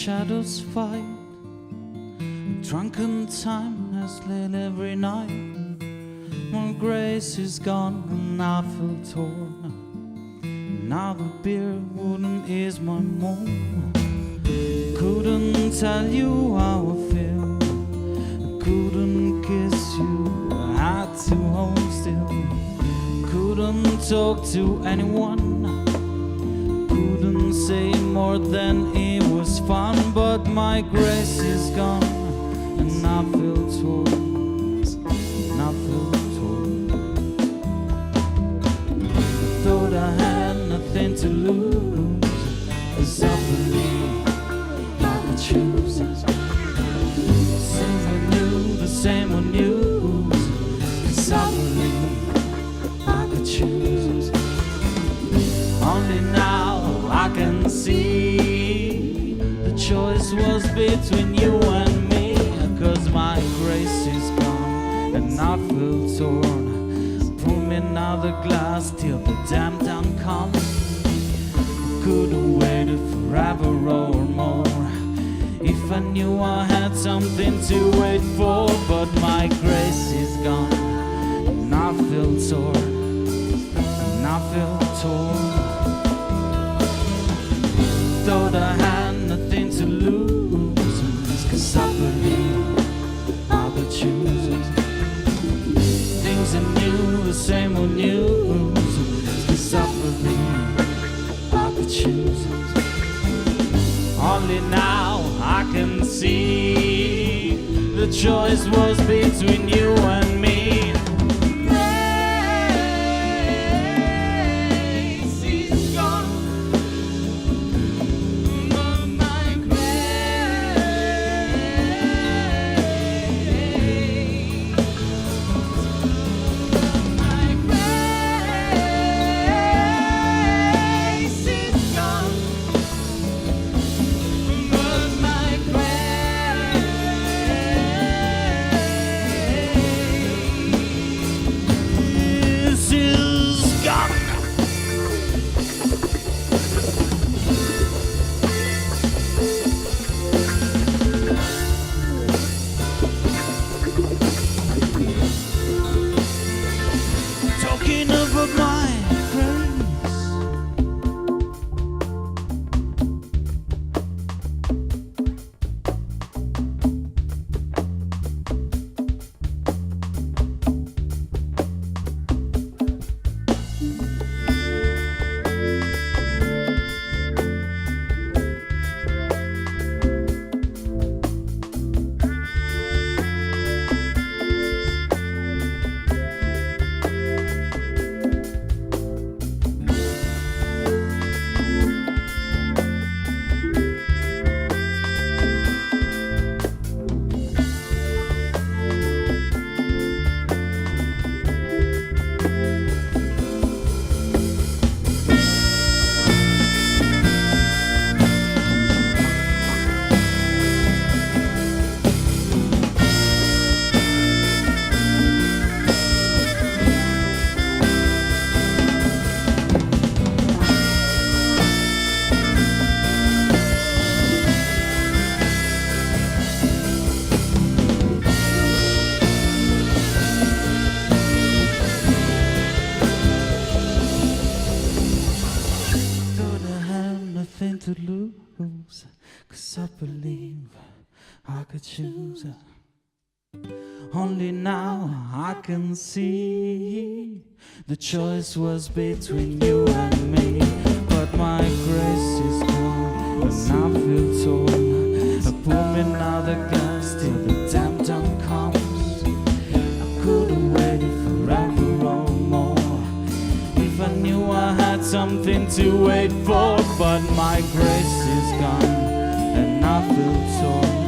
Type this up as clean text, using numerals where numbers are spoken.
shadows fight. Drunken time has led every night. My grace is gone and I feel torn. Now the beer wouldn't ease my moan. Couldn't tell you how I feel. I couldn't kiss you, I had to hold still. Couldn't talk to anyone. Couldn't say more than it was fun. But my grace is gone and I feel torn, and I feel torn. I thought I had nothing to lose, 'cause I believe I could choose. Same on you, the same on you, 'cause I believe I could choose. Only now I can see the choice was between you and me. 'Cause my grace is gone and I feel torn. Pour me another glass till the damn time comes. Could have waited forever or more if I knew I had something to wait for. But my grace is gone and I feel torn, and I feel torn. Thought I had nothing to lose, 'cause I believe I could choose. Things are new, the same old news, 'cause I believe I could choose. Only now I can see the choice was between you and me. To lose, 'cause I believe I could choose. Only now I can see the choice was between you and me. But my grace is gone and I feel torn. I pour me another glass till the damn time comes. I could have waited forever or more if I knew I had something to wait for. But my grace is gone and I feel torn.